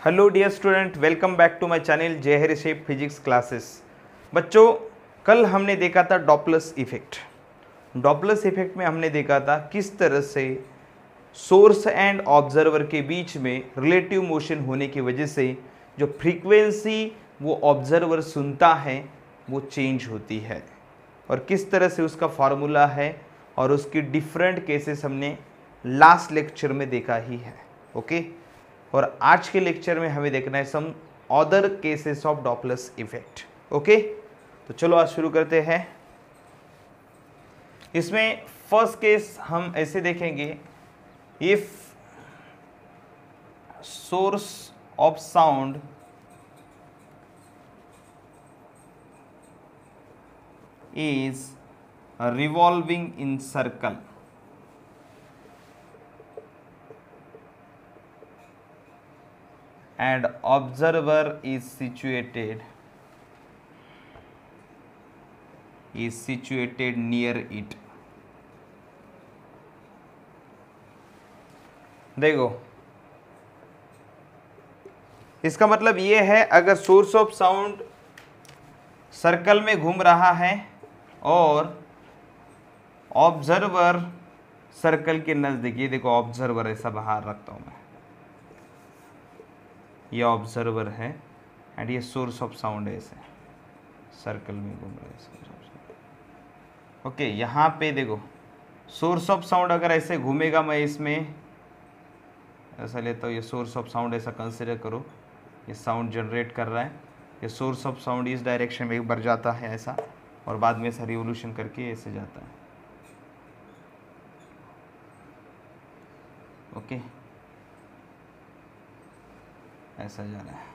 Hello dear student, welcome back to my channel जय हरि shape physics classes. बच्चों, कल हमने देखा था डॉपलर्स इफेक्ट। डॉपलर्स इफेक्ट में हमने देखा था किस तरह से सोर्स एंड ऑब्जर्वर के बीच में रिलेटिव मोशन होने की वजह से जो फ्रीक्वेंसी वो ऑब्जर्वर सुनता है वो चेंज होती है, और किस तरह से उसका फार्मूला है और उसकी डिफरेंट केसेस हमने लास्ट लेक्चर में देखा ही है। ओके, और आज के लेक्चर में हमें देखना है some other cases of Doppler's effect. Okay, तो चलो आज शुरू करते हैं। इसमें फर्स्ट केस हम ऐसे देखेंगे, if source of sound is revolving in circle and observer is situated near it। देखो, इसका मतलब ये है, अगर सोर्स ऑफ साउंड सर्कल में घूम रहा है और ऑब्जर्वर सर्कल के नज़दीक, ये देखो ऑब्जर्वर ऐसा बाहर रखता हूँ मैं, ये ऑब्जर्वर है एंड ये सोर्स ऑफ साउंड है, ऐसे सर्कल में घूम रहा है। ओके, यहाँ पे देखो सोर्स ऑफ साउंड अगर ऐसे घूमेगा, मैं इसमें ऐसा लेता हूँ, ये सोर्स ऑफ साउंड ऐसा कंसिडर करो, ये साउंड जनरेट कर रहा है, ये सोर्स ऑफ साउंड इस डायरेक्शन में एक बार जाता है ऐसा, और बाद में ऐसा रिवोल्यूशन करके ऐसे जाता है। ओके, ऐसा जा रहा है।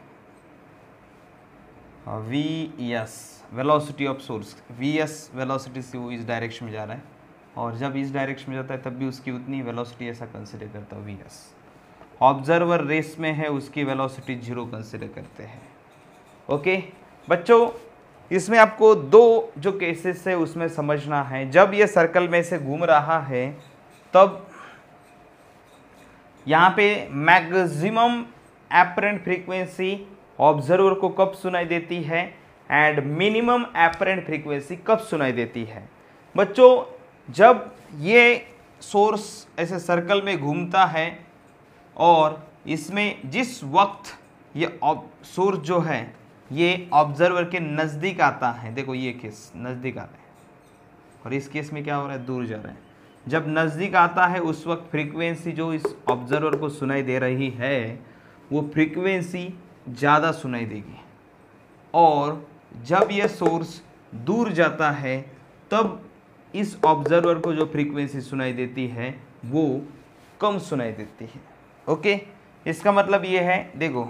V S velocity of source, V S velocity से वो इस डायरेक्शन में जा रहा है, और जब इस डायरेक्शन में जाता है तब भी उसकी उतनी वेलोसिटी ऐसा कंसिडर करता है वी एस। ऑब्जर्वर रेस में है, उसकी वेलोसिटी 0 कंसिडर करते हैं। ओके बच्चों, इसमें आपको दो जो केसेस है उसमें समझना है। जब ये सर्कल में से घूम रहा है तब यहाँ पे मैक्सिमम एपरेंट फ्रीक्वेंसी ऑब्जर्वर को कब सुनाई देती है एंड मिनिमम एपरेंट फ्रीक्वेंसी कब सुनाई देती है। बच्चों, जब ये सोर्स ऐसे सर्कल में घूमता है और इसमें जिस वक्त ये सोर्स जो है ये ऑब्जर्वर के नज़दीक आता है, देखो ये केस नज़दीक आता है, और इस केस में क्या हो रहा है, दूर जा रहा है। जब नज़दीक आता है उस वक्त फ्रीक्वेंसी जो इस ऑब्जर्वर को सुनाई दे रही है वो फ्रीक्वेंसी ज़्यादा सुनाई देगी, और जब यह सोर्स दूर जाता है तब इस ऑब्जर्वर को जो फ्रीक्वेंसी सुनाई देती है वो कम सुनाई देती है। ओके, इसका मतलब ये है, देखो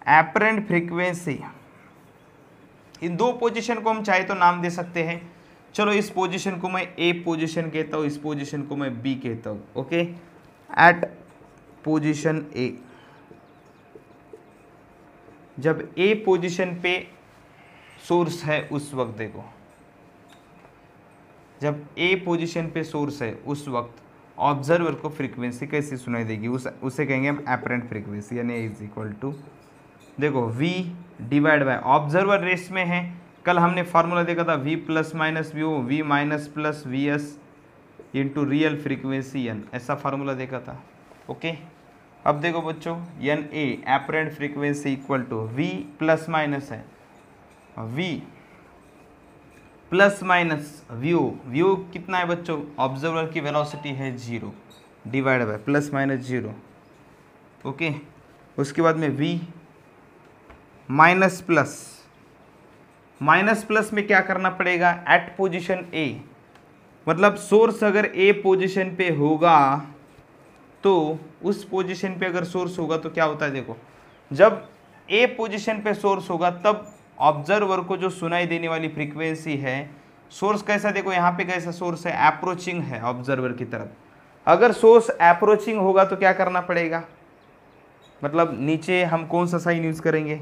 एपरेंट फ्रीक्वेंसी, इन दो पोजीशन को हम चाहे तो नाम दे सकते हैं। चलो, इस पोजीशन को मैं ए पोजीशन कहता हूँ, इस पोजीशन को मैं बी कहता हूँ। ओके, एट पोजीशन ए, जब ए पोजीशन पे सोर्स है उस वक्त, देखो जब ए पोजीशन पे सोर्स है उस वक्त ऑब्जर्वर को फ्रीक्वेंसी कैसी सुनाई देगी, उसे कहेंगे हम एपरेंट फ्रीक्वेंसी, यानी इज इक्वल टू, देखो v divide by, observer rest में है, कल हमने फार्मूला देखा था v plus minus we O, V minus plus V S into real frequency n, ऐसा फार्मूला देखा था। ओके, अब देखो बच्चों, N A apparent frequency equal to v plus minus है, v plus minus we O कितना है बच्चों, ऑब्जर्वर की वेलोसिटी है 0 divide bye plus minus 0। Okay, उसके बाद में v माइनस प्लस में क्या करना पड़ेगा, एट पोजीशन ए, मतलब सोर्स अगर ए पोजीशन पे होगा तो उस पोजीशन पे अगर सोर्स होगा तो क्या होता है, देखो जब ए पोजीशन पे सोर्स होगा तब ऑब्जर्वर को जो सुनाई देने वाली फ्रीक्वेंसी है, सोर्स कैसा, देखो यहाँ पे कैसा सोर्स है, अप्रोचिंग है ऑब्जर्वर की तरफ। अगर सोर्स अप्रोचिंग होगा तो क्या करना पड़ेगा, मतलब नीचे हम कौन सा साइन यूज करेंगे,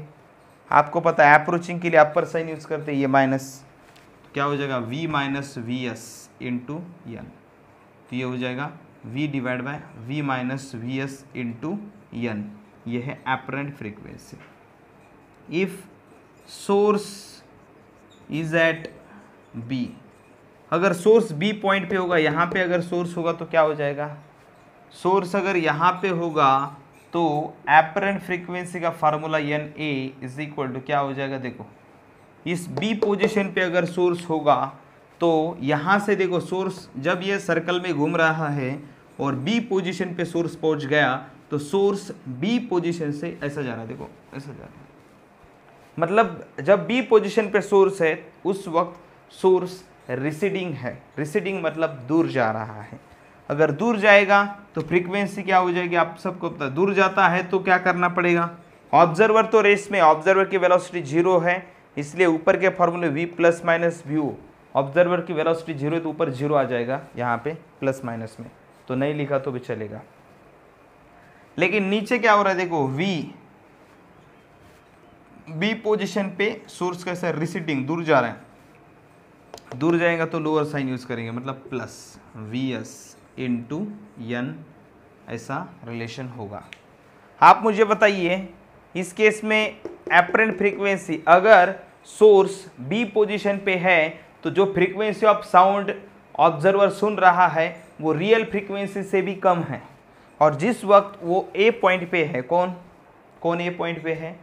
आपको पता है अप्रोचिंग के लिए अपर साइन यूज करते हैं, ये माइनस, क्या हो जाएगा v minus V S into N, तो ये हो जाएगा v divide by v minus V S into N. ये है apparent frequency. If source is at B, अगर सोर्स बी पॉइंट पे होगा, यहाँ पे अगर सोर्स होगा तो क्या हो जाएगा, सोर्स अगर यहाँ पे होगा तो एपरेंट फ्रीक्वेंसी का formula N A is equal to क्या हो जाएगा, देखो इस बी पोजीशन पे अगर सोर्स होगा तो यहाँ से देखो सोर्स जब ये सर्कल में घूम रहा है और बी पोजीशन पे सोर्स पहुँच गया तो सोर्स बी पोजीशन से ऐसा जा रहा है, देखो ऐसा जा रहा है, मतलब जब बी पोजीशन पे सोर्स है उस वक्त सोर्स रिसीडिंग है, रिसीडिंग मतलब दूर जा रहा है। अगर दूर जाएगा तो फ्रीक्वेंसी क्या हो जाएगी, आप सबको पता, दूर जाता है तो क्या करना पड़ेगा, ऑब्जर्वर तो रेस में, ऑब्जर्वर की वेलोसिटी 0 है, इसलिए ऊपर के फॉर्मूले v plus minus view, observer की वेलोसिटी 0 है तो ऊपर 0 आ जाएगा यहाँ पे प्लस माइनस में, तो नहीं लिखा तो भी चलेगा। लेकिन नीचे क्या हो रहा है, देखो बी पोजीशन पे सोर्स कैसा है, रिसीडिंग, दूर जा रहा है, दूर जाएगा तो लोअर साइन यूज करेंगे, मतलब plus V S into N, ऐसा रिलेशन होगा। आप मुझे बताइए इस केस में एपरेंट फ्रीक्वेंसी, अगर सोर्स बी पोजीशन पे है तो जो फ्रीक्वेंसी ऑफ साउंड ऑब्जर्वर सुन रहा है वो रियल फ्रीक्वेंसी से भी कम है, और जिस वक्त वो ए पॉइंट पे है, कौन ए पॉइंट पे है,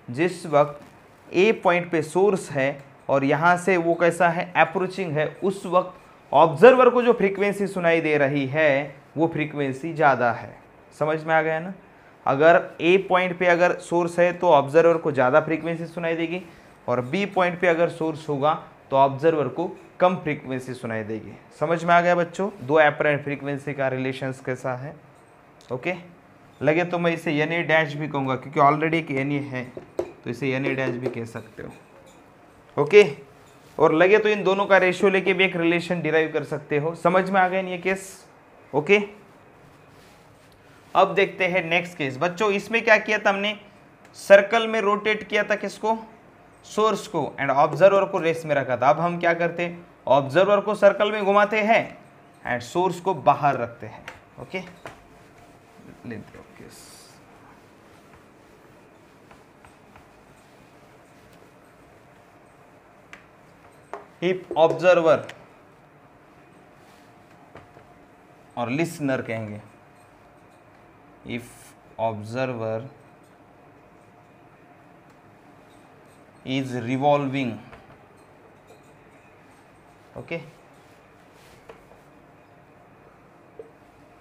जिस वक्त ए पॉइंट पे सोर्स है और यहाँ से वो कैसा है, अप्रोचिंग है, उस वक्त ऑब्जर्वर को जो फ्रीक्वेंसी सुनाई दे रही है वो फ्रीक्वेंसी ज़्यादा है। समझ में आ गया ना, अगर ए पॉइंट पे अगर सोर्स है तो ऑब्जर्वर को ज़्यादा फ्रीक्वेंसी सुनाई देगी, और बी पॉइंट पे अगर सोर्स होगा तो ऑब्जर्वर को कम फ्रीक्वेंसी सुनाई देगी। समझ में आ गया बच्चों, दो एपरेंट फ्रीक्वेंसी का रिलेशंस कैसा है। ओके, लगे तो मैं इसे एन ए डैश भी कहूँगा क्योंकि ऑलरेडी एक एन ए है, तो इसे एन ए डैश भी कह सकते हो। ओके, और लगे तो इन दोनों का रेशियो लेके भी एक रिलेशन डिराइव कर सकते हो। समझ में आ गया ये केस। ओके, अब देखते हैं नेक्स्ट केस। बच्चों इसमें क्या किया था हमने, सर्कल में रोटेट किया था किसको, सोर्स को, एंड ऑब्जर्वर को रेस में रखा था। अब हम क्या करते हैं, ऑब्जर्वर को सर्कल में घुमाते हैं एंड सोर्स को बाहर रखते हैं। ओके, लेते हो केस। इफ ऑब्जर्वर और लिसनर कहेंगे, if observer is revolving, okay,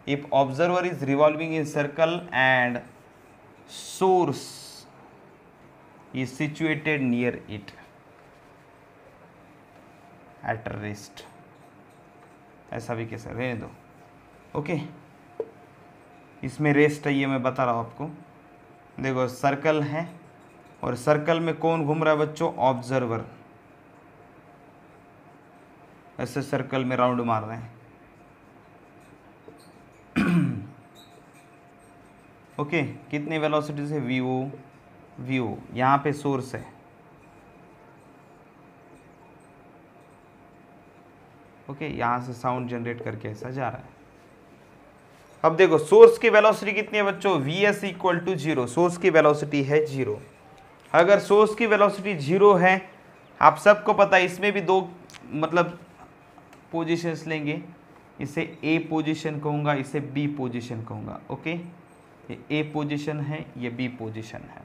if observer is revolving in circle and source is situated near it at rest, ऐसा भी कैसे रहने दो। ओके, इसमें रेस्ट है ये मैं बता रहा हूँ आपको। देखो सर्कल है और सर्कल में कौन घूम रहा है बच्चों, ऑब्जर्वर, ऐसे सर्कल में राउंड मार रहे हैं। ओके, कितनी वेलोसिटी से, वी ओ, यहाँ पे सोर्स है। ओके, यहाँ से साउंड जनरेट करके ऐसा जा रहा है। अब देखो सोर्स की वेलोसिटी कितनी है बच्चों, V S equal to 0, source की वेलोसिटी है 0। अगर सोर्स की वेलोसिटी 0 है, आप सबको पता है इसमें भी दो मतलब पोजीशंस लेंगे, इसे ए पोजीशन कहूँगा, इसे बी पोजीशन कहूँगा। ओके, ये ए पोजीशन है, ये बी पोजीशन है।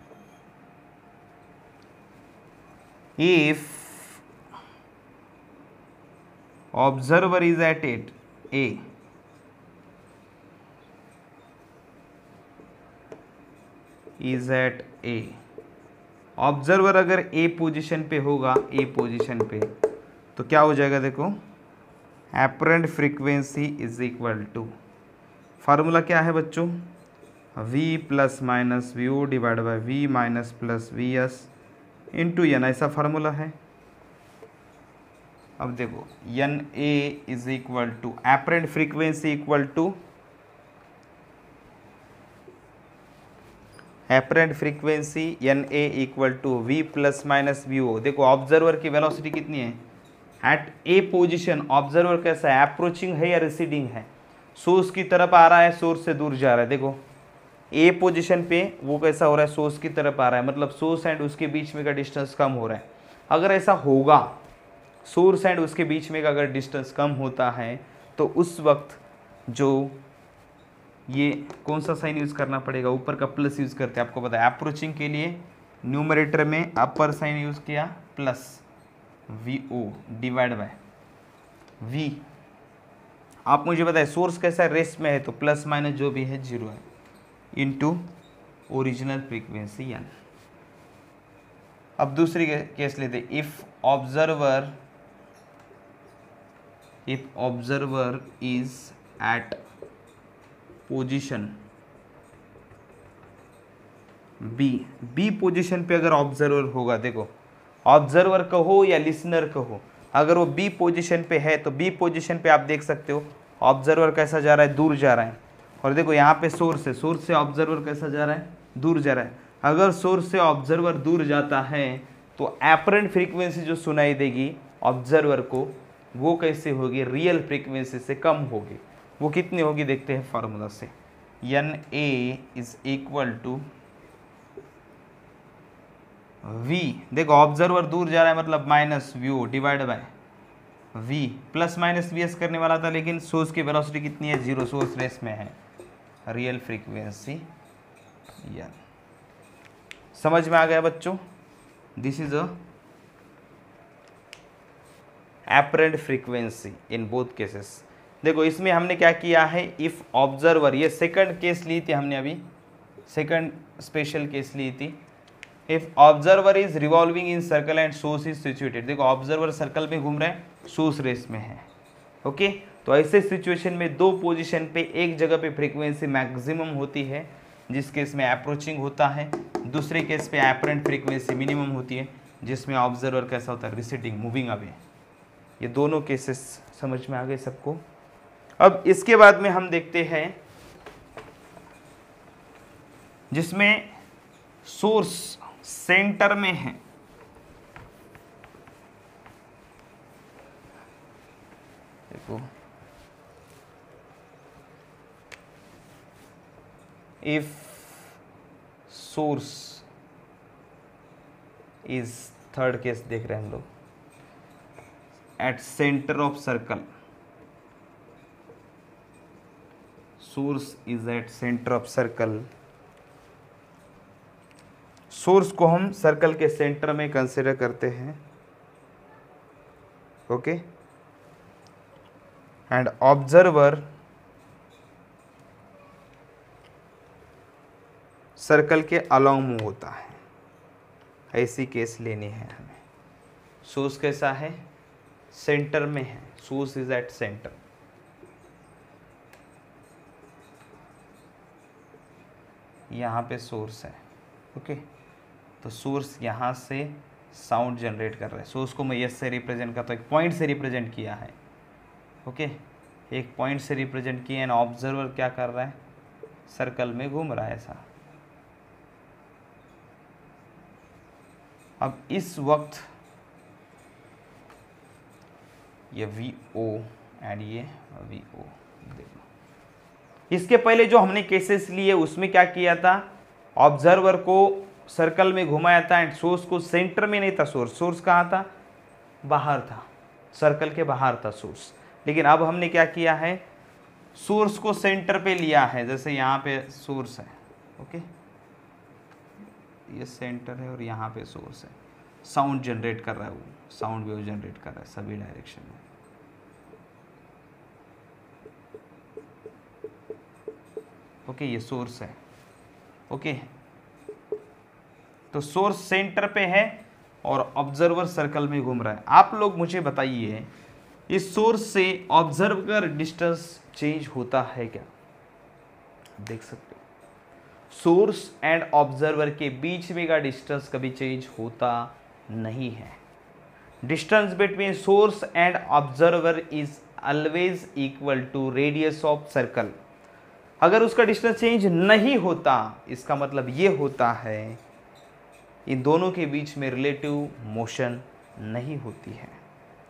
If observer is at it A, is at A, observer अगर ए पोजीशन पे होगा, ए पोजीशन पे, तो क्या हो जाएगा, देखो apparent frequency is equal to, formula क्या है बच्चों, v plus minus V O divide by we minus plus V S into N, ऐसा फार्मूला है। अब देखो N A is equal to apparent frequency equal to apparent frequency N A equal to we plus minus we O. देखो observer की velocity कितनी है eight ए position, observer कैसा है, अप्रोचिंग है या रिसीडिंग है, सोर्स की तरफ आ रहा है, सोर्स से दूर जा रहा है। देखो ए पोजीशन पे वो कैसा हो रहा है, सोर्स की तरफ आ रहा है, मतलब सोर्स एंड उसके बीच में का डिस्टेंस कम हो रहा है। अगर ऐसा होगा, सोर्स एंड उसके बीच में का अगर डिस्टेंस कम होता है तो उस वक्त जो ये कौन सा साइन यूज़ करना पड़ेगा, ऊपर का प्लस यूज़ करते हैं, आपको पता है अप्रोचिंग के लिए न्यूमरेटर में अपर साइन यूज़ किया plus VO divide by V। आप मुझे बताएं सोर्स कैसा रेस्ट में है तो प्लस माइनस जो भी है 0 है, इनटू ओरिजिनल फ्रीक्वेंसी n। अब दूसरी केस लेते, if observer is at position B position पे अगर ऑब्जर्वर होगा, देखो ऑब्जर्वर कहो या लिसनर कहो, अगर वो बी पोजीशन पे है तो बी पोजीशन पे आप देख सकते हो ऑब्जर्वर कैसा जा रहा है, दूर जा रहा है। और देखो यहाँ पे सोर्स है, सोर्स से ऑब्जर्वर कैसा जा रहा है, दूर जा रहा है। अगर सोर्स से ऑब्जर्वर दूर जाता है तो एपरेंट फ्रीक्वेंसी जो सुनाई देगी ऑब्जर्वर को वो कैसे होगी, रियल फ्रीक्वेंसी से कम होगी। वो कितनी होगी देखते हैं फार्मूला से, NA is equal to V। देखो ऑब्जर्वर दूर जा रहा है मतलब minus VO divide by V, plus minus VS करने वाला था लेकिन सोर्स की वेलोसिटी कितनी है, 0, सोर्स रेस में है, रियल फ्रीक्वेंसी n। समझ में आ गया बच्चों, this is a apparent frequency in both cases. देखो इसमें हमने क्या किया है, इफ ऑब्जर्वर, ये सेकंड केस ली थी हमने अभी, सेकंड स्पेशल केस ली थी। If observer is revolving in circle and source is situated, देखो ऑब्जर्वर सर्कल में घूम रहे हैं, सोर्स रेस में है, ओके। तो ऐसे सिचुएशन में दो पोजीशन पे एक जगह पे फ्रीक्वेंसी मैक्सिमम होती है जिस केस में अप्रोचिंग होता है, दूसरे केस पे एपरेंट फ्रीक्वेंसी मिनिमम होती है जिसमें ऑब्जर्वर कैसा होता है, रिसीडिंग, मूविंग अवे। ये दोनों केसेस समझ में आ गए सबको। अब इसके बाद में हम देखते हैं जिसमें सोर्स सेंटर में है, देखो if source is, third case देख रहे हैं हम लोग, at centre of circle, source is at centre of circle, source को हम सर्कल के सेंटर में कंसीडर करते हैं, ओके, एंड ऑब्जर्वर सर्कल के अलोंग मूव होता है। ऐसी केस लेनी है हमें। सोर्स कैसा है, सेंटर में है, सोर्स इज एट सेंटर, यहाँ पे सोर्स है, ओके। तो सोर्स यहाँ से साउंड जनरेट कर रहा है, सोर्स को मैं यस से रिप्रेजेंट करता हूँ, एक पॉइंट से रिप्रेजेंट किया है, ओके, एक पॉइंट से रिप्रेजेंट किया एंड ऑब्जर्वर क्या कर रहा है, सर्कल में घूम रहा है ऐसा। अब इस वक्त ये VO एंड ये VO, देखो इसके पहले जो हमने केसेस लिए उसमें क्या किया था, ऑब्जर्वर को सर्कल में घुमाया था एंड सोर्स को सेंटर में नहीं था, सोर्स कहाँ था, बाहर था, सर्कल के बाहर था सोर्स। लेकिन अब हमने क्या किया है, सोर्स को सेंटर पे लिया है, जैसे यहाँ पे सोर्स है, ओके, ये सेंटर है और यहाँ पे सोर्स है, साउंड जनरेट कर रहा है, वो साउंड वेव जनरेट कर रहा है सभी डायरेक्शन में, ओके, ये सोर्स है, ओके। तो सोर्स सेंटर पे है और ऑब्जर्वर सर्कल में घूम रहा है। आप लोग मुझे बताइए इस सोर्स से ऑब्जर्वर डिस्टेंस चेंज होता है क्या, देख सकते हो सोर्स एंड ऑब्जर्वर के बीच में का डिस्टेंस कभी चेंज होता नहीं है। Distance between source and observer is always equal to radius of circle. अगर उसका डिस्टेंस चेंज नहीं होता इसका मतलब ये होता है इन दोनों के बीच में रिलेटिव मोशन नहीं होती है,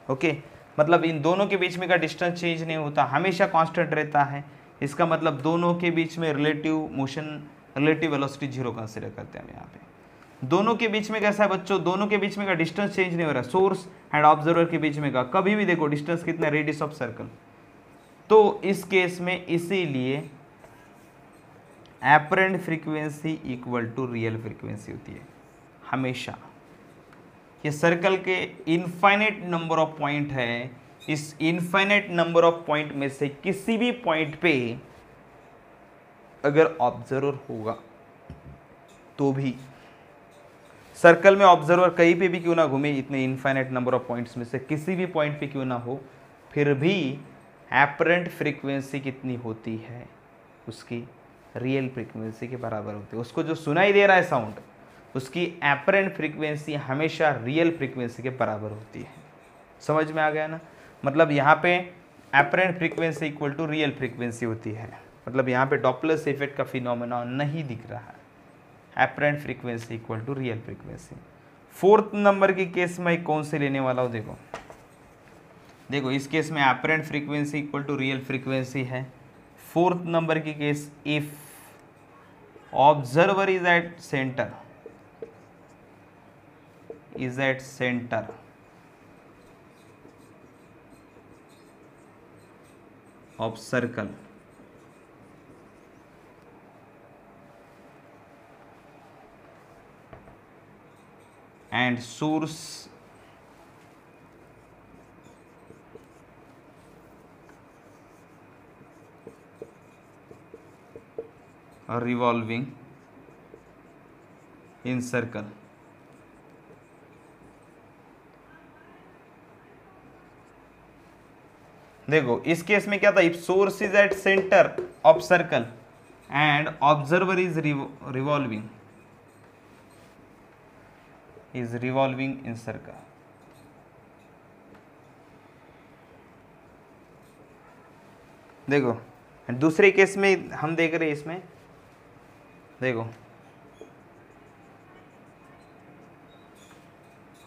ओके। मतलब इन दोनों के बीच में का डिस्टेंस चेंज नहीं होता, हमेशा कांस्टेंट रहता है। इसका मतलब दोनों के बीच में relative motion relative velocity 0 consider करते हैं हम यहाँ पे। दोनों के बीच में कैसा है बच्चों, दोनों के बीच में का डिस्टेंस चेंज नहीं हो रहा है, सोर्स एंड ऑब्जर्वर के बीच में का कभी भी देखो डिस्टेंस कितना, रेडियस ऑफ सर्कल। तो इस केस में इसीलिए apparent frequency equal to real frequency होती है हमेशा। ये सर्कल के इनफाइनाइट नंबर ऑफ पॉइंट है, इस इनफाइनाइट नंबर ऑफ पॉइंट में से किसी भी पॉइंट पे अगर ऑब्जर्वर होगा तो भी सर्कल में ऑब्जर्वर कहीं पे भी क्यों ना घूमे, इतने इनफाइनाइट नंबर ऑफ पॉइंट्स में से किसी भी पॉइंट पे क्यों ना हो, फिर भी एपरेंट फ्रीक्वेंसी कितनी होती है, उसकी रियल फ्रीक्वेंसी के बराबर होती है। उसको जो सुनाई दे रहा है साउंड, उसकी एपरेंट फ्रीक्वेंसी हमेशा रियल फ्रीक्वेंसी के बराबर होती है। समझ में आ गया ना, मतलब यहाँ पे apparent frequency equal to real frequency होती है, मतलब यहाँ पे डॉपलर इफेक्ट का फिनोमेना नहीं दिख रहा है। Apparent frequency equal to real frequency. Fourth number की केस में कौन से लेने वाला हूँ, देखो देखो इस केस में apparent frequency equal to real frequency है। फोर्थ नंबर की case, if observer is at centre of circle and source revolving in circle, देखो इस केस में क्या था, if source is at centre of circle and observer is revolving in circle. देखो दूसरे case में हम देख रहे हैं, इसमें देखो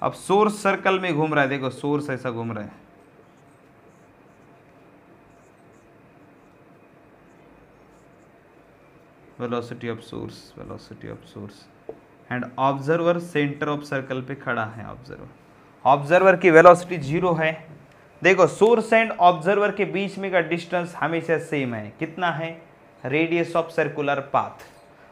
अब सोर्स सर्कल में घूम रहा है, देखो सोर्स ऐसा घूम रहा है, velocity of source and observer centre of circle पे खड़ा है। ऑब्जर्वर की वेलोसिटी 0 है। देखो सोर्स एंड ऑब्जर्वर के बीच में का डिस्टेंस हमेशा सेम है, कितना है, रेडियस ऑफ सर्कुलर पाथ।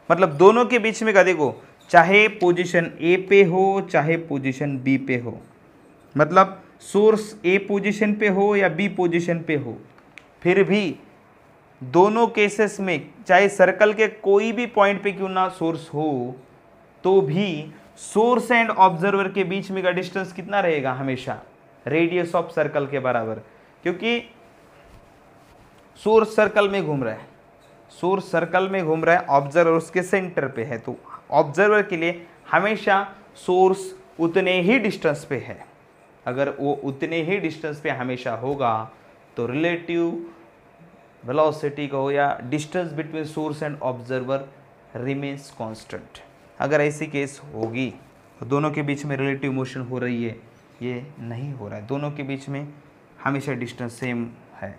मतलब दोनों के बीच में का देखो, चाहे पोजीशन ए पे हो चाहे पोजीशन बी पे हो, मतलब सोर्स ए पोजीशन पे हो या बी पोजीशन पे हो, फिर भी दोनों केसेस में चाहे सर्कल के कोई भी पॉइंट पे क्यों ना सोर्स हो, तो भी सोर्स एंड ऑब्जर्वर के बीच में का डिस्टेंस कितना रहेगा, हमेशा रेडियस ऑफ सर्कल के बराबर। क्योंकि सोर्स सर्कल में घूम रहा है, ऑब्जर्वर उसके सेंटर पे है, तो ऑब्जर्वर के लिए हमेशा सोर्स उतने ही डिस्टेंस पे है। अगर वो उतने ही डिस्टेंस पे हमेशा होगा तो रिलेटिव वेलोसिटी को या distance between source and observer remains constant. अगर ऐसी केस होगी तो दोनों के बीच में रिलेटिव मोशन हो रही है, ये नहीं हो रहा है, दोनों के बीच में हमेशा डिस्टेंस सेम है,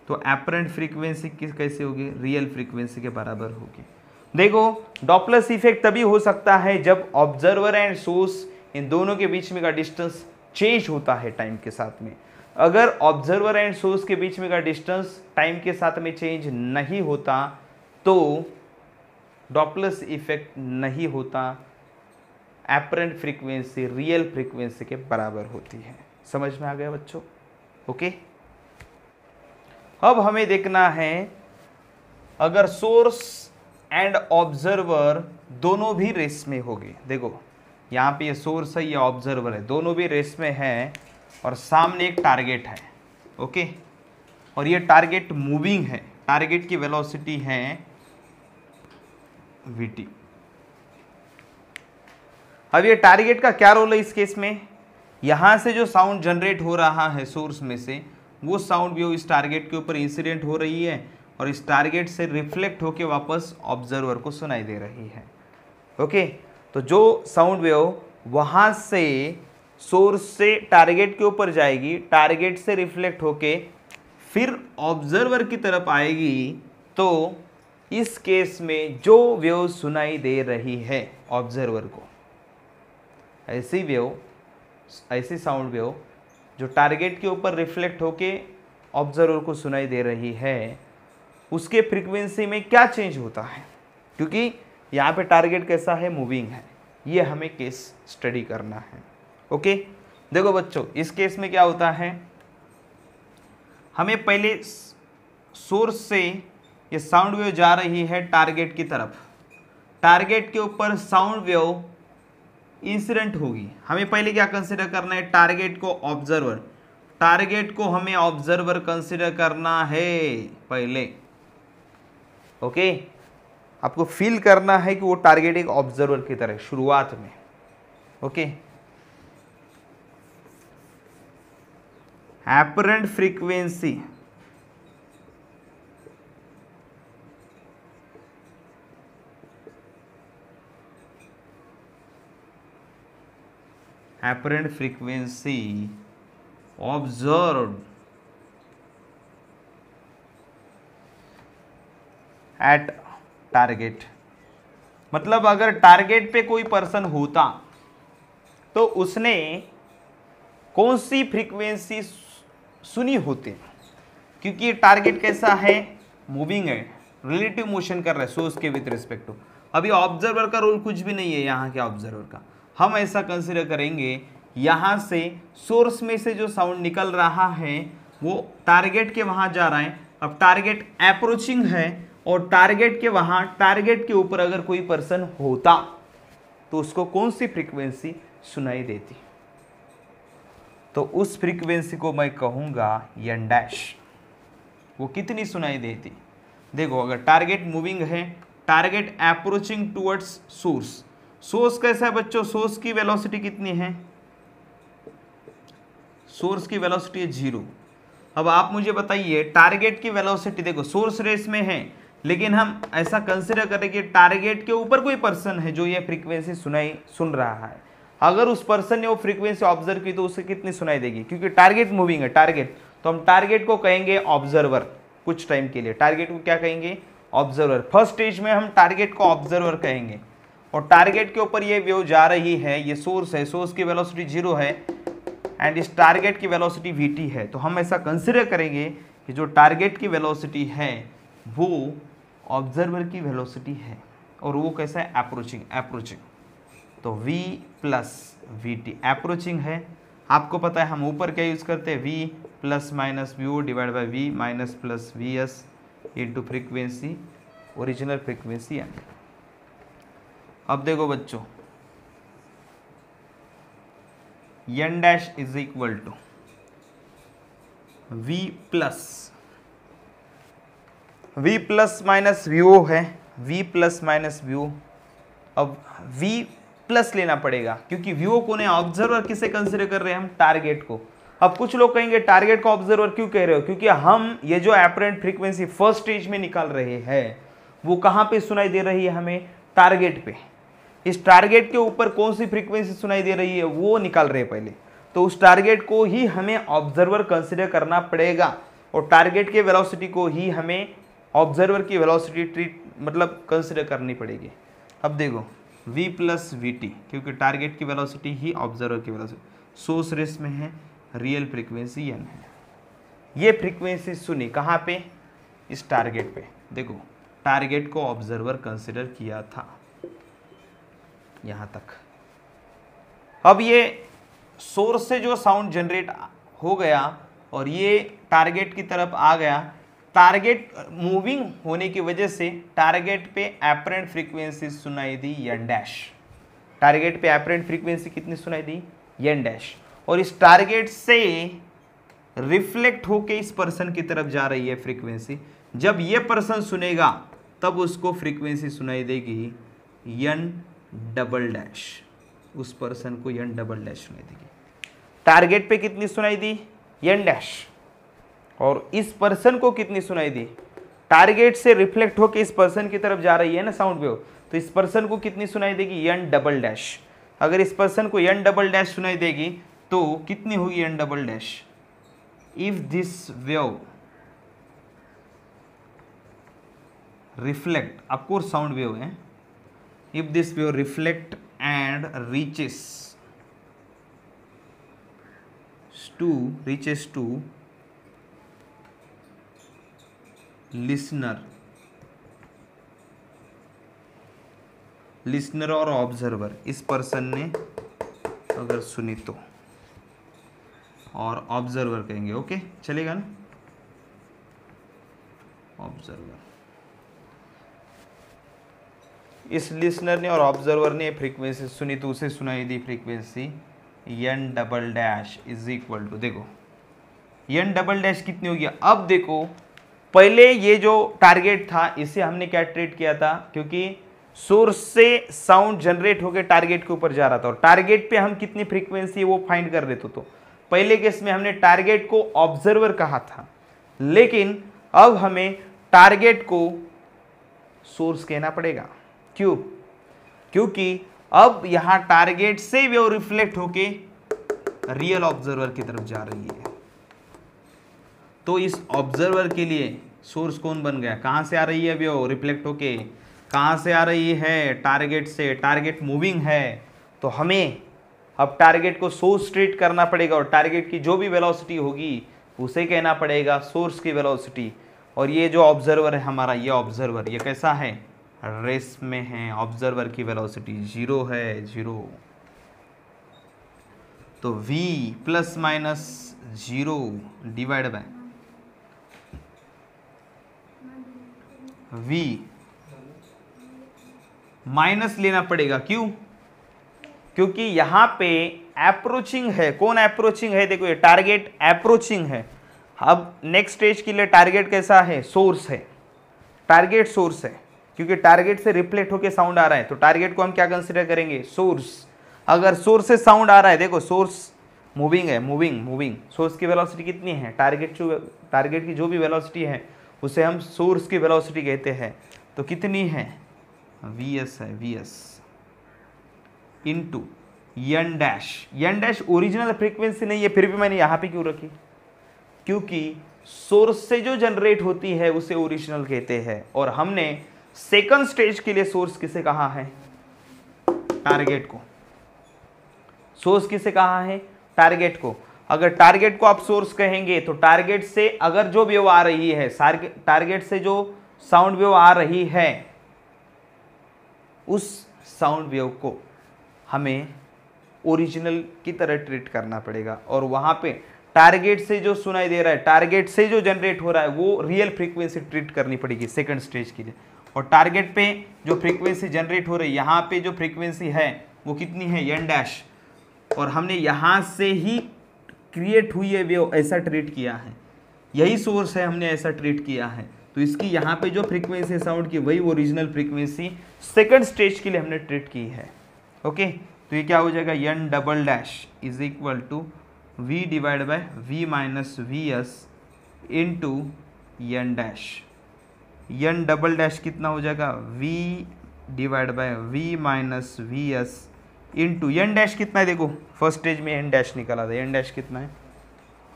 तो एपरेंट फ्रीक्वेंसी कैसे होगी, रियल फ्रीक्वेंसी के बराबर होगी। देखो डॉपलर इफेक्ट तभी हो सकता है जब ऑब्जर्वर एंड सोर्स इन दोनों के बीच में का डिस्टेंस चेंज होता है टाइम के साथ में। अगर ऑब्जर्वर एंड सोर्स के बीच में का डिस्टेंस टाइम के साथ में चेंज नहीं होता तो डॉपलर इफेक्ट नहीं होता, एपरेंट फ्रीक्वेंसी रियल फ्रीक्वेंसी के बराबर होती है। समझ में आ गया बच्चों, ओके। अब हमें देखना है अगर सोर्स एंड ऑब्जर्वर दोनों भी रेस में होगी, देखो यहाँ पे ये सोर्स है, ये ऑब्जर्वर है, दोनों भी रेस में है और सामने एक टारगेट है, ओके, और ये टारगेट मूविंग है, टारगेट की वेलोसिटी है vt। अब ये टारगेट का क्या रोल है इस केस में, यहाँ से जो साउंड जनरेट हो रहा है सोर्स में से, वो साउंड वेव इस टारगेट के ऊपर इंसिडेंट हो रही है और इस टारगेट से रिफ्लेक्ट होके वापस ऑब्जर्वर को सुनाई दे रही है, ओके। तो जो साउंड वेव वहाँ से सोर्स से टारगेट के ऊपर जाएगी, टारगेट से रिफ्लेक्ट होके फिर ऑब्जर्वर की तरफ आएगी, तो इस केस में जो वेव सुनाई दे रही है ऑब्जर्वर को, ऐसी साउंड वेव जो टारगेट के ऊपर रिफ्लेक्ट होके ऑब्जर्वर को सुनाई दे रही है, उसके फ्रीक्वेंसी में क्या चेंज होता है, क्योंकि यहाँ पे टारगेट कैसा है, मूविंग है, ये हमें केस स्टडी करना है। ओके, देखो बच्चों, इस केस में क्या होता है, हमें पहले सोर्स से ये साउंड वेव जा रही है टारगेट की तरफ, टारगेट के ऊपर साउंड वेव इंसिडेंट होगी। हमें पहले क्या कंसिडर करना है, टारगेट को ऑब्जर्वर, टारगेट को हमें ऑब्जर्वर कंसिडर करना है पहले। ओके, आपको फील करना है कि वो टारगेट एक ऑब्जर्वर की तरह शुरुआत में। Okay, apparent frequency, apparent frequency observed eight target, मतलब अगर टारगेट पे कोई पर्सन होता तो उसने कौन सी फ्रीक्वेंसी सुनी होती, क्योंकि ये टारगेट कैसा है, मूविंग है, रिलेटिव मोशन कर रहा है सोर्स के विद रिस्पेक्ट टू। अभी ऑब्जर्वर का रोल कुछ भी नहीं है यहाँ के ऑब्जर्वर का, हम ऐसा कंसिडर करेंगे यहाँ से सोर्स में से जो साउंड निकल रहा है वो टारगेट के वहाँ जा रहा है। अब टारगेट अप्रोचिंग है और टारगेट के वहाँ, टारगेट के ऊपर अगर कोई पर्सन होता तो उसको कौन सी फ्रीक्वेंसी सुनाई देती, तो उस फ्रीक्वेंसी को मैं कहूँगा एन डैश। वो कितनी सुनाई देती, देखो अगर टारगेट मूविंग है, target approaching towards source, source कैसा है बच्चों, सोर्स की वेलोसिटी कितनी है, सोर्स की वेलोसिटी है 0। अब आप मुझे बताइए टारगेट की वेलोसिटी, देखो सोर्स रेस में है, लेकिन हम ऐसा कंसिडर करें कि टारगेट के ऊपर कोई पर्सन है जो ये फ्रीक्वेंसी सुन रहा है, अगर उस पर्सन ने वो फ्रीक्वेंसी ऑब्जर्व की तो उसे कितनी सुनाई देगी, क्योंकि टारगेट मूविंग है, टारगेट, तो हम टारगेट को कहेंगे ऑब्जर्वर कुछ टाइम के लिए, टारगेट को क्या कहेंगे, ऑब्जर्वर। फर्स्ट स्टेज में हम टारगेट को ऑब्जर्वर कहेंगे और टारगेट के ऊपर ये वेव जा रही है, ये सोर्स है, सोर्स की वेलोसिटी 0 है एंड इस टारगेट की वेलोसिटी vt है, तो हम ऐसा कंसिडर करेंगे कि जो टारगेट की वेलोसिटी है वो ऑब्जर्वर की वेलोसिटी है और वो कैसा है, अप्रोचिंग, तो v प्लस vt अप्रोचिंग है। आपको पता है हम ऊपर क्या यूज़ करते हैं, v plus minus V O divide by v minus plus V S into frequency, original frequency n। अब देखो बच्चों, n dash is equal to we plus minus we o है, v plus minus we o. अब v plus लेना पड़ेगा क्योंकि V O को ने ऑब्जर्वर किसे कंसिडर कर रहे हैं हम, टारगेट को। अब कुछ लोग कहेंगे टारगेट को ऑब्जर्वर क्यों कह रहे हो, क्योंकि हम ये जो एपरेंट फ्रीक्वेंसी फर्स्ट स्टेज में निकाल रहे हैं वो कहाँ पे सुनाई दे रही है हमें, टारगेट पे। इस टारगेट के ऊपर कौन सी फ्रीक्वेंसी सुनाई दे रही है वो निकाल रहे हैं पहले, तो उस टारगेट को ही हमें ऑब्जर्वर कंसिडर करना पड़ेगा और टारगेट के वेलोसिटी को ही हमें ऑब्जर्वर की वेलोसिटी मतलब कंसिडर करनी पड़ेगी। अब देखो v प्लस वी टी, क्योंकि टारगेट की वेलोसिटी ही ऑब्जर्वर की वेलोसिटी, सोर्स रेस में है, रियल फ्रीक्वेंसी n है। ये फ्रीक्वेंसी सुनी कहाँ पे, इस टारगेट पे। देखो टारगेट को ऑब्जर्वर कंसिडर किया था यहाँ तक। अब ये सोर्स से जो साउंड जनरेट हो गया और ये टारगेट की तरफ आ गया, टारगेट मूविंग होने की वजह से टारगेट पे एपरेंट फ्रीक्वेंसी सुनाई दी एन डैश। टारगेट पे एपरेंट फ्रीक्वेंसी कितनी सुनाई दी, एन डैश, और इस टारगेट से रिफ्लेक्ट होके इस पर्सन की तरफ जा रही है फ्रीक्वेंसी। जब ये पर्सन सुनेगा तब उसको फ्रीक्वेंसी सुनाई देगी एन डबल डैश, उस पर्सन को एन डबल डैश सुनाई देगी। टारगेट पे कितनी सुनाई दी, एन डैश, और इस पर्सन को कितनी सुनाई दी, टारगेट से रिफ्लेक्ट होकर इस पर्सन की तरफ जा रही है ना साउंड वेव, तो इस पर्सन को कितनी सुनाई देगी, एन डबल डैश। अगर इस पर्सन को एन डबल डैश सुनाई देगी तो कितनी होगी n double dash, if this wave reflect, of course sound wave है, if this wave reflect and reaches to listener और ऑब्जर्वर, इस पर्सन ने अगर सुनी तो, और ऑब्जर्वर कहेंगे, ओके चलेगा ना, ऑब्जर्वर, इस लिसनर ने और ऑब्जर्वर ने फ्रीक्वेंसी सुनी तो उसे सुनाई दी frequency n double dash is equal to, देखो n डबल डैश कितनी होगी। अब देखो पहले ये जो टारगेट था इसे हमने क्या ट्रीट किया था, क्योंकि सोर्स से साउंड जनरेट होकर टारगेट के ऊपर जा रहा था और टारगेट पे हम कितनी फ्रीक्वेंसी है वो फाइंड कर रहे थे। तो पहले केस में हमने टारगेट को ऑब्जर्वर कहा था, लेकिन अब हमें टारगेट को सोर्स कहना पड़ेगा। क्यों? क्योंकि अब यहां टारगेट से वेव रिफ्लेक्ट होके रियल ऑब्जर्वर की तरफ जा रही है, तो इस ऑब्जर्वर के लिए सोर्स कौन बन गया, कहां से आ रही है वेव रिफ्लेक्ट होके, कहां से आ रही है, टारगेट से। टारगेट मूविंग है तो हमें अब टारगेट को सोर्स ट्रीट करना पड़ेगा और टारगेट की जो भी वेलोसिटी होगी उसे कहना पड़ेगा सोर्स की वेलोसिटी। और ये जो ऑब्जर्वर है हमारा, ये ऑब्जर्वर ये कैसा है, रेस में है, ऑब्जर्वर की वेलोसिटी 0 है, 0। तो v plus minus 0 divide by v minus लेना पड़ेगा। क्यों? क्योंकि यहां पे अप्रोचिंग है। कौन अप्रोचिंग है? देखो ये टारगेट अप्रोचिंग है। अब नेक्स्ट स्टेज के लिए टारगेट कैसा है, सोर्स है, टारगेट सोर्स है, क्योंकि टारगेट से रिफ्लेक्ट होके साउंड आ रहा है तो टारगेट को हम क्या कंसीडर करेंगे, सोर्स। अगर सोर्स से साउंड आ रहा है, देखो सोर्स मूविंग है, मूविंग, सोर्स की वेलोसिटी कितनी है, टारगेट की जो भी वेलोसिटी है उसे हम सोर्स की वेलोसिटी कहते हैं। तो कितनी है, vs है, vs into n dash original frequency नहीं है, फिर भी मैंने यहां पे क्यों रखी, क्योंकि सोर्स से जो जनरेट होती है उसे ओरिजिनल कहते हैं। और हमने सेकंड स्टेज के लिए सोर्स किसे कहा है, टारगेट को। सोर्स किसे कहा है, टारगेट को। अगर टारगेट को आप सोर्स कहेंगे तो टारगेट से अगर जो वेव आ रही है, टारगेट से जो साउंड वेव आ रही है उस साउंड वेव को हमें ओरिजिनल की तरह ट्रीट करना पड़ेगा। और वहां पे टारगेट से जो सुनाई दे रहा है, टारगेट से जो जनरेट हो रहा है वो रियल फ्रीक्वेंसी ट्रीट करनी पड़ेगी सेकंड स्टेज के लिए। और टारगेट पे जो फ्रीक्वेंसी जनरेट हो रही है, यहाँ पे जो फ्रीक्वेंसी है वो कितनी है, n डैश, और हमने यहाँ से ही क्रिएट हुई है वेव ऐसा ट्रीट किया है, यही सोर्स है, हमने ऐसा ट्रीट किया है। तो इसकी यहाँ पे जो फ्रीक्वेंसी साउंड की वही ओरिजिनल फ्रीक्वेंसी सेकंड स्टेज के लिए हमने ट्रीट की है। ओके, तो ये क्या हो जाएगा, n double dash is equal to v divide by v minus vs into n dash. n double dash कितना हो जाएगा, v divide by v minus vs into n dash कितना है, देखो फर्स्ट स्टेज में n डैश निकाला था, n dash कितना है,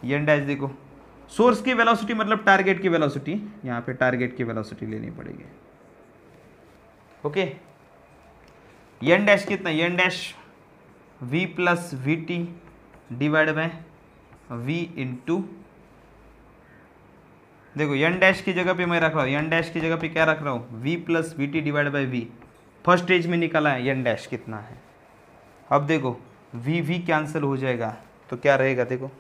n डैश देखो सोर्स की वेलोसिटी मतलब टारगेट की वेलोसिटी, यहाँ पे टारगेट की वेलोसिटी लेनी पड़ेगी। ओके, n डैश कितना, n dash v plus v t divide by v into, देखो n डैश की जगह पे मैं रख रहा हूँ, n डैश की जगह पे क्या रख रहा हूँ, v plus v t divide by v। First stage में निकाला है n डैश कितना है। अब देखो v कैंसिल हो जाएगा तो क्या रहेगा, देखो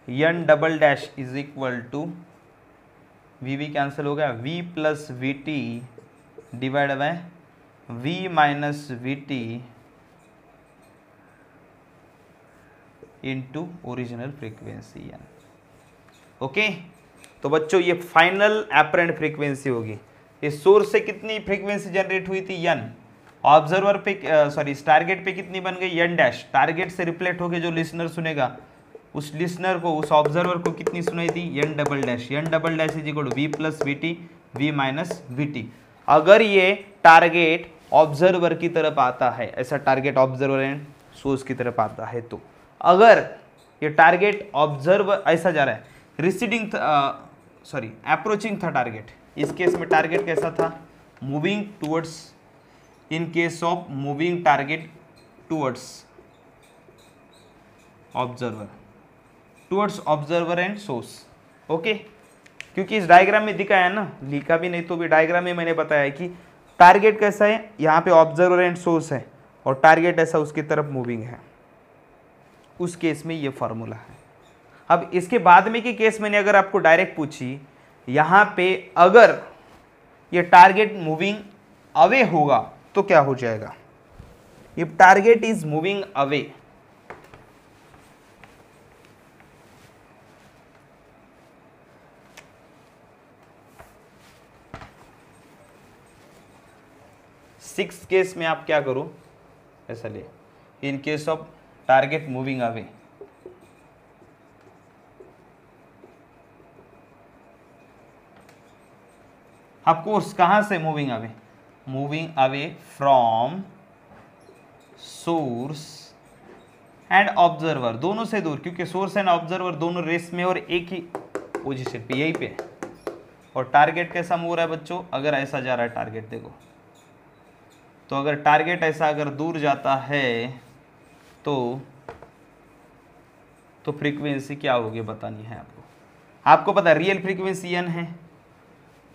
n double dash is equal to v cancel हो गया, v plus v t divide by v minus v t into original frequency n। Okay, तो बच्चों ये फाइनल एपरेंट फ्रीक्वेंसी होगी। इस सोर्स से कितनी फ्रीक्वेंसी जनरेट हुई थी, n, ऑब्जर्वर पे सॉरी टारगेट पे कितनी बन गई, n डैश, टारगेट से रिफ्लेक्ट होके जो लिसनर सुनेगा उस लिसनर को, उस ऑब्जर्वर को कितनी सुनाई थी, n double dash. n double dash is equal to v plus v t, v minus v t. अगर ये टारगेट ऑब्जर्वर की तरफ आता है, ऐसा टारगेट ऑब्जर्वर एंड सोर्स की तरफ आता है तो अगर ये टारगेट ऑब्जर्व ऐसा जा रहा है, रिसीडिंग अप्रोचिंग था टारगेट, इस केस में टारगेट कैसा था, moving towards, in case of moving target towards observer and source. Okay, क्योंकि इस डायग्राम में दिखाया है ना, लिखा भी नहीं तो भी डायग्राम में मैंने बताया है कि टारगेट कैसा है, यहाँ पे ऑब्जर्वर एंड सोर्स है और टारगेट ऐसा उसकी तरफ मूविंग है, उस केस में ये फॉर्मूला है। अब इसके बाद में की केस मैंने अगर आपको डायरेक्ट पूछी, यहाँ पे अगर ये टारगेट मूविंग अवे होगा तो क्या हो जाएगा, if target is moving away, six case में आप क्या करो, ऐसा ले, in case of target moving away, of course कहां से moving away, moving away from source and observer, दोनों से दूर, क्योंकि सोर्स एंड ऑब्जर्वर दोनों रेस में और एक ही पोजीशन पे, यही पे। और टारगेट कैसा मूव रहा है बच्चों, अगर ऐसा जा रहा है टारगेट, देखो तो अगर टारगेट ऐसा अगर दूर जाता है तो फ्रीक्वेंसी क्या होगी बतानी है आपको। आपको पता है रियल फ्रीक्वेंसी n है,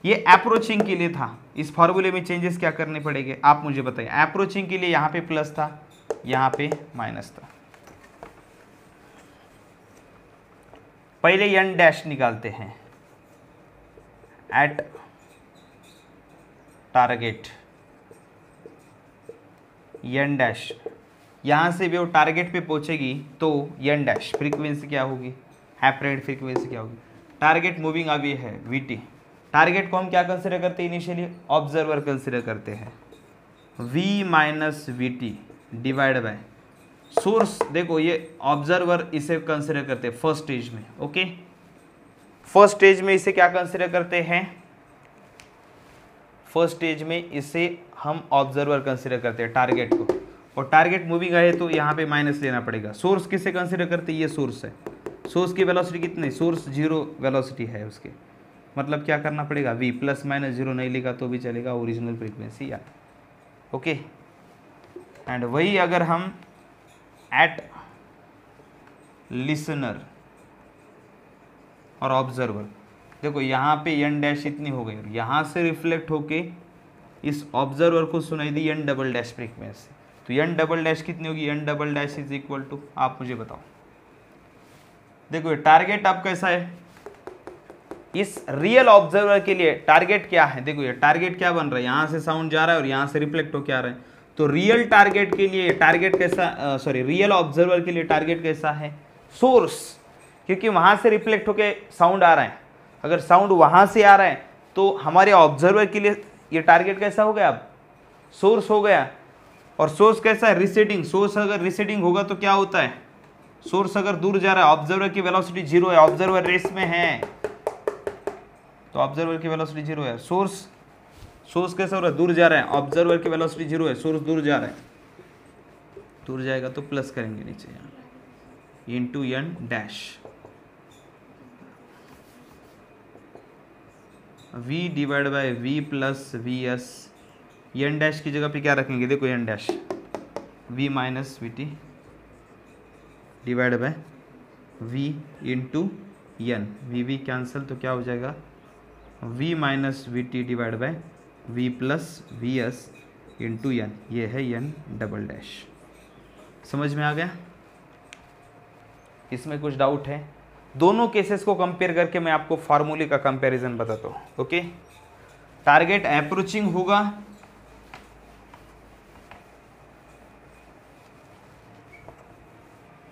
ये अप्रोचिंग के लिए था, इस फॉर्मूले में चेंजेस क्या करने पड़ेंगे आप मुझे बताइए। अप्रोचिंग के लिए यहाँ पे प्लस था, यहाँ पे माइनस था। पहले n डैश निकालते हैं, एट टारगेट n डैश, यहाँ से भी वो टारगेट पे पहुंचेगी तो n डैश फ्रीक्वेंसी क्या होगी, एपरेंट फ्रीक्वेंसी क्या होगी। टारगेट मूविंग अवे है vt, टारगेट को हम क्या कंसिडर करते हैं, इनिशियली ऑब्जर्वर कंसिडर करते हैं, v minus VT divide by source. देखो ये ऑब्जर्वर इसे कंसिडर करते हैं फर्स्ट स्टेज में। ओके, फर्स्ट स्टेज में इसे क्या कंसिडर करते हैं, फर्स्ट स्टेज में इसे हम ऑब्जर्वर कंसिडर करते हैं टारगेट को, और टारगेट मूविंग है तो यहाँ पे माइनस लेना पड़ेगा। सोर्स किसे कंसिडर करते हैं, ये सोर्स है, सोर्स की वेलोसिटी कितनी, सोर्स जीरो वेलोसिटी है उसके, मतलब क्या करना पड़ेगा, v प्लस माइनस जीरो नहीं लिखा तो भी चलेगा, ओरिजिनल फ्रीक्वेंसी यार। ओके, एंड वही अगर हम एट लिसनर और ऑब्जर्वर, देखो यहाँ पे n डैश इतनी हो गई, यहाँ से रिफ्लेक्ट होके इस ऑब्जर्वर को सुनाई दी n डबल डैश फ्रीक्वेंसी, तो n डबल डैश कितनी होगी, n double dash is equal to, आप मुझे बताओ। देखो ये टारगेट आपका कैसा है, इस रियल ऑब्जर्वर के लिए टारगेट क्या है, देखो ये टारगेट क्या बन रहा है, यहाँ से साउंड जा रहा है और यहाँ से रिफ्लेक्ट होके आ रहा है, तो रियल टारगेट के लिए टारगेट कैसा, रियल ऑब्जर्वर के लिए टारगेट कैसा है, सोर्स, क्योंकि वहाँ से रिफ्लेक्ट होके साउंड आ रहा है। अगर साउंड वहाँ से आ रहा है तो हमारे ऑब्जर्वर के लिए ये टारगेट कैसा हो गया, अब सोर्स हो गया। और सोर्स कैसा है, रिसीडिंग, सोर्स अगर रिसीडिंग होगा तो क्या होता है, सोर्स अगर दूर जा रहा है, ऑब्जर्वर की वेलोसिटी जीरो है, ऑब्जर्वर रेस में है तो ऑब्जर्वर की वेलोसिटी जीरो है। सोर्स कैसा हो रहा है, दूर जा रहा है, ऑब्जर्वर की वेलोसिटी जीरो है, सोर्स दूर जा रहा है, दूर जाएगा तो प्लस करेंगे नीचे यहाँ into n dash, v divide by v plus V S, n dash की जगह पे क्या रखेंगे, देखो n dash v minus v t divide by v into n, v cancel तो क्या हो जाएगा, v minus v t divide by v plus V S into n, ये है n डबल डैश। समझ में आ गया, इसमें कुछ डाउट है, दोनों केसेस को कंपेयर करके मैं आपको फार्मूले का कंपैरिजन बताता हूँ। ओके, टारगेट अप्रोचिंग होगा,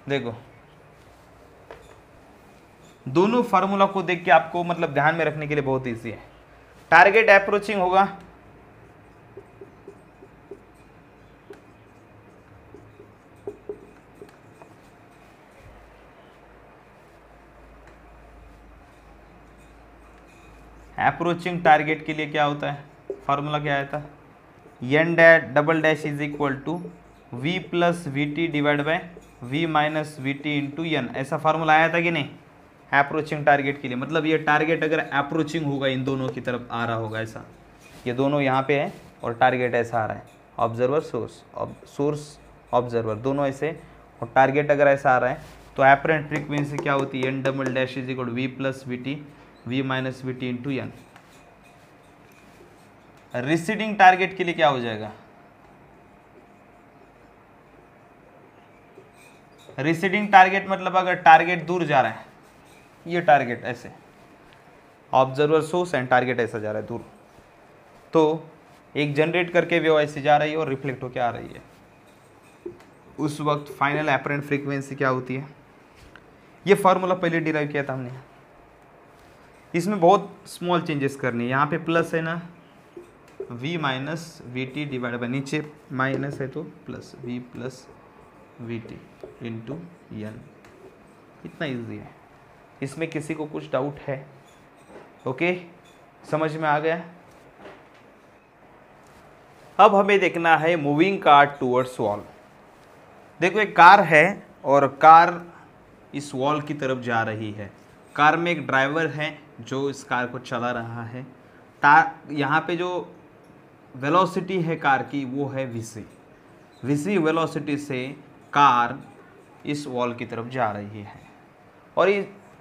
देखो दोनों फार्मूला को देख के आपको मतलब ध्यान में रखने के लिए बहुत इजी है। टारगेट अप्रोचिंग होगा, अप्रोचिंग टारगेट के लिए क्या होता है, फार्मूला क्या आया था, n dash double dash is equal to v plus v t divide by v minus v t into N, ऐसा फार्मूला आया था कि नहीं अप्रोचिंग टारगेट के लिए। मतलब ये टारगेट अगर अप्रोचिंग होगा इन दोनों की तरफ आ रहा होगा ऐसा, ये दोनों यहाँ पे है और टारगेट ऐसा आ रहा है, ऑब्जर्वर सोर्स, सोर्स ऑब्जर्वर दोनों ऐसे, और टारगेट अगर ऐसा आ रहा है तो एपरेंट फ्रीक्वेंसी क्या होती है, n double dash is equal v plus v t, v minus v t into n. Receding target के लिए क्या हो जाएगा, रिसीडिंग टारगेट मतलब अगर टारगेट दूर जा रहा है, ये टारगेट ऐसे, ऑब्जर्वर सोर्स एंड टारगेट ऐसा जा रहा है दूर, तो एक जनरेट करके वेव ऐसे जा रही है और रिफ्लेक्ट होकर आ रही है, उस वक्त फाइनल एपरेंट फ्रीक्वेंसी क्या होती है। ये फार्मूला पहले डिराइव किया था हमने, इसमें बहुत स्मॉल चेंजेस करनी है। यहाँ पे प्लस है ना, v minus v t divide by, नीचे माइनस है तो plus v plus v t into n, इतना इजी है, इसमें किसी को कुछ डाउट है? ओके, समझ में आ गया। अब हमें देखना है मूविंग कार टूवर्ड्स वॉल। देखो एक कार है और कार इस वॉल की तरफ जा रही है, कार में एक ड्राइवर है जो इस कार को चला रहा है, यहाँ पे जो वेलोसिटी है कार की वो है vc, vc वेलोसिटी से कार इस वॉल की तरफ जा रही है, और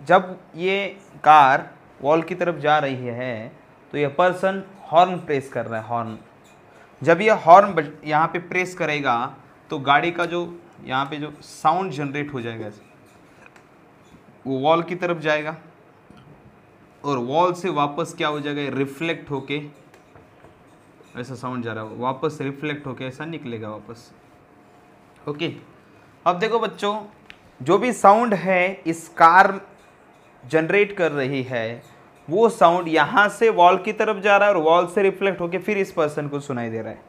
जब ये कार वॉल की तरफ जा रही है तो ये पर्सन हॉर्न प्रेस कर रहा है, हॉर्न। जब ये हॉर्न यहाँ पे प्रेस करेगा तो गाड़ी का जो यहाँ पे जो साउंड जनरेट हो जाएगा वो वॉल की तरफ जाएगा, और वॉल से वापस क्या हो जाएगा, रिफ्लेक्ट होके, ऐसा साउंड जा रहा है, वापस रिफ्लेक्ट होके ऐसा निकलेगा वापस। ओके, अब देखो बच्चों, जो भी साउंड है इस कार जनरेट कर रही है वो साउंड यहाँ से वॉल की तरफ जा रहा है और वॉल से रिफ्लेक्ट होके फिर इस पर्सन को सुनाई दे रहा है।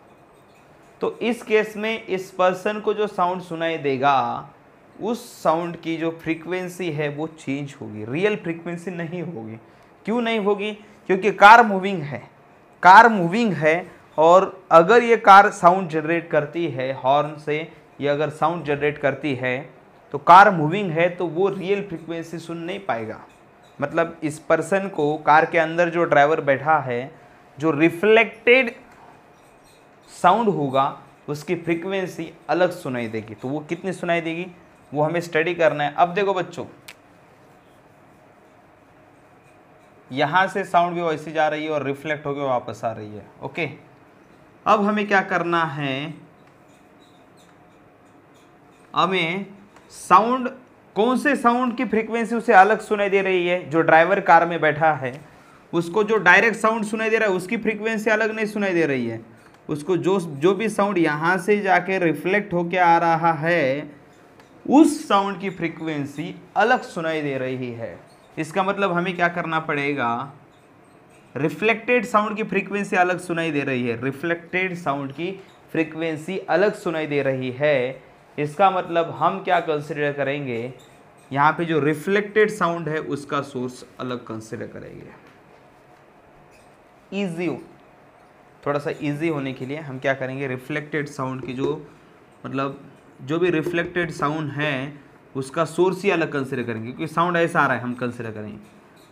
तो इस केस में इस पर्सन को जो साउंड सुनाई देगा उस साउंड की जो फ्रीक्वेंसी है वो चेंज होगी, रियल फ्रीक्वेंसी नहीं होगी। क्यों नहीं होगी? क्योंकि कार मूविंग है, कार मूविंग है, और अगर ये कार साउंड जनरेट करती है हॉर्न से, ये अगर साउंड जनरेट करती है तो कार मूविंग है तो वो रियल फ्रीक्वेंसी सुन नहीं पाएगा। मतलब इस पर्सन को, कार के अंदर जो ड्राइवर बैठा है, जो रिफ्लेक्टेड साउंड होगा उसकी फ्रीक्वेंसी अलग सुनाई देगी। तो वो कितनी सुनाई देगी वो हमें स्टडी करना है। अब देखो बच्चों, यहां से साउंड भी वैसे जा रही है और रिफ्लेक्ट होकर वापस आ रही है। ओके, अब हमें क्या करना है, हमें साउंड, कौन से साउंड की फ्रीक्वेंसी उसे अलग सुनाई दे रही है। जो ड्राइवर कार में बैठा है उसको जो डायरेक्ट साउंड सुनाई दे रहा है उसकी फ्रीक्वेंसी अलग नहीं सुनाई दे रही है, उसको जो भी साउंड यहाँ से जाके रिफ्लेक्ट होके आ रहा है उस साउंड की फ्रीक्वेंसी अलग सुनाई दे रही है। इसका मतलब हमें क्या करना पड़ेगा, रिफ्लेक्टेड साउंड की फ्रीक्वेंसी अलग सुनाई दे रही है, रिफ्लेक्टेड साउंड की फ्रीक्वेंसी अलग सुनाई दे रही है। इसका मतलब हम क्या कंसिडर करेंगे, यहाँ पे जो रिफ्लेक्टेड साउंड है उसका सोर्स अलग कंसिडर करेंगे। इजी, थोड़ा सा इजी होने के लिए हम क्या करेंगे, रिफ्लेक्टेड साउंड की जो, मतलब जो भी रिफ्लेक्टेड साउंड है उसका सोर्स ही अलग कंसिडर करेंगे, क्योंकि साउंड ऐसा आ रहा है हम कंसिडर करेंगे।